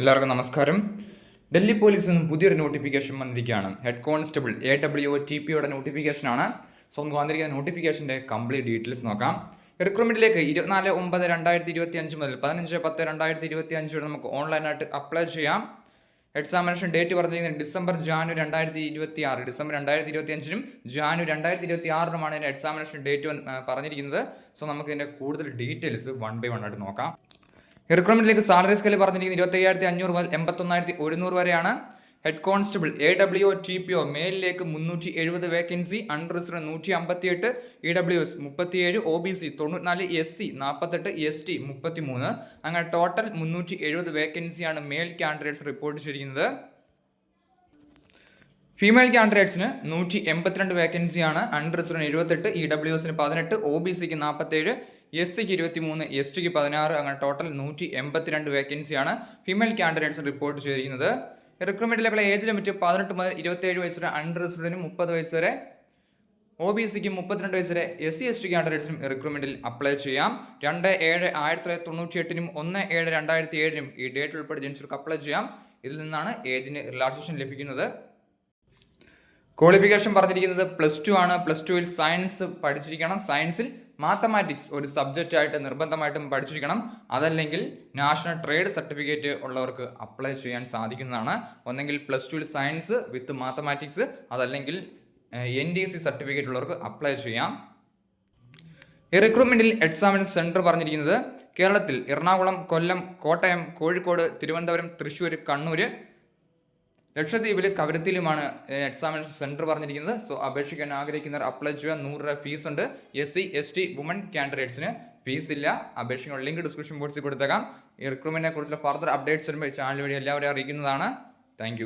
എല്ലാവർക്കും നമസ്കാരം. ഡൽഹി പോലീസിൽ നിന്നും പുതിയൊരു നോട്ടിഫിക്കേഷൻ വന്നിരിക്കുകയാണ്. ഹെഡ് കോൺസ്റ്റബിൾ AWOTPയുടെ നോട്ടിഫിക്കേഷനാണ്. സോ നമുക്ക് വന്നിരിക്കുന്ന നോട്ടിഫിക്കേഷൻ്റെ കംപ്ലീറ്റ് ഡീറ്റെയിൽസ് നോക്കാം. റിക്രൂട്ട്മെന്റിലേക്ക് 24/9/2025 മുതൽ 15/10/2025 വരെ നമുക്ക് ഓൺലൈനായിട്ട് അപ്ലൈ ചെയ്യാം. എക്സാമിനേഷൻ ഡേറ്റ് പറഞ്ഞിരിക്കുന്നത് January 2026, December 2025 January 2026 ഇതിൻ്റെ എക്സാമിനേഷൻ ഡേറ്റ് പറഞ്ഞിരിക്കുന്നത്. സോ നമുക്ക് ഇതിൻ്റെ കൂടുതൽ ഡീറ്റെയിൽസ് 1 by 1 ആയിട്ട് നോക്കാം. റിക്രൂട്ട്മെന്റിലേക്ക് സാലറി സ്കെയിൽ പറഞ്ഞിരിക്കുന്നത് 25,500 മുതൽ 81,100 വരെയാണ്. Head constable AWOTPO മെയിലിലേക്ക് 370 vacancy, unreserved 158, EWS 37, OBC 94, SC 48, ST 33. അങ്ങനെ ടോട്ടൽ 370 വേക്കൻസിയാണ് മെയിൽ കാൻഡിഡേറ്റ്സ് റിപ്പോർട്ട് ചെയ്തിരിക്കുന്നത്. ഫീമെയിൽ കാൻഡിഡേറ്റ്സിന് 182 വേക്കൻസിയാണ്. അൺറിസർവ്ഡ് 78, EWSന് 18, OBCക്ക് 47, SCക്ക് 23, STക്ക് 16. അങ്ങനെ ടോട്ടൽ 182 വേക്കൻസിയാണ് ഫീമെയിൽ കാൻഡിഡേറ്റ്സ് റിപ്പോർട്ട് ചെയ്തിരിക്കുന്നത്. റിക്രൂട്ട്മെന്റിലേക്കുള്ള ഏജ് ലിമിറ്റ് 18 മുതൽ 27 വയസ്സ് വരെ, അൺറിസർവ്ഡിന് 30 വയസ്സ് വരെ, OBCക്ക് 32 വയസ്സ് വരെ, SC ST കാൻഡിഡേറ്റ്സിനും റിക്രൂട്ട്മെന്റിൽ അപ്ലൈ ചെയ്യാം. 2/7/1998 1/7/2007 ഈ ഡേറ്റ് ഉൾപ്പെടെ ജനിച്ചവർക്ക് അപ്ലൈ ചെയ്യാം. ഇതിൽ നിന്നാണ് ഏജിന് റിലാക്സേഷൻ ലഭിക്കുന്നത്. ക്വാളിഫിക്കേഷൻ പറഞ്ഞിരിക്കുന്നത് +2 ആണ്. +2 സയൻസ് പഠിച്ചിരിക്കണം. സയൻസിൽ മാത്തമാറ്റിക്സ് ഒരു സബ്ജക്റ്റ് ആയിട്ട് നിർബന്ധമായിട്ടും പഠിച്ചിരിക്കണം. അതല്ലെങ്കിൽ നാഷണൽ ട്രേഡ് സർട്ടിഫിക്കറ്റ് ഉള്ളവർക്ക് അപ്ലൈ ചെയ്യാൻ സാധിക്കുന്നതാണ്. ഒന്നെങ്കിൽ +2 സയൻസ് വിത്ത് മാത്തമാറ്റിക്സ്, അതല്ലെങ്കിൽ NDC സർട്ടിഫിക്കറ്റ് ഉള്ളവർക്ക് അപ്ലൈ ചെയ്യാം. ഈ റിക്രൂട്ട്മെന്റിൽ എക്സാമിനേഷൻ സെന്റർ പറഞ്ഞിരിക്കുന്നത് കേരളത്തിൽ എറണാകുളം, കൊല്ലം, കോട്ടയം, കോഴിക്കോട്, തിരുവനന്തപുരം, തൃശ്ശൂർ, കണ്ണൂർ, ലക്ഷദ്വീപിൽ കവരത്തിലുമാണ് എക്സാമിനേഷൻ സെന്റർ പറഞ്ഞിരിക്കുന്നത്. സോ അപേക്ഷിക്കാൻ ആഗ്രഹിക്കുന്നവർ അപ്ലൈ ചെയ്യുക. 100 രൂപ ഫീസ് ഉണ്ട്. SC ST വുമൺ കാൻഡിഡേറ്റ്സിന് ഫീസ് ഇല്ല. അപേക്ഷിക്കുന്ന ലിങ്ക് ഡിസ്ക്രിപ്ഷൻ ബോക്സിൽ കൊടുത്തേക്കാം. ഈ റിക്രൂട്ട്മെന്റിനെ കുറിച്ചുള്ള ഫർദർ അപ്ഡേറ്റ്സ് വരുമ്പോൾ ചാനൽ വഴി എല്ലാവരെയും അറിയിക്കുന്നതാണ്. താങ്ക്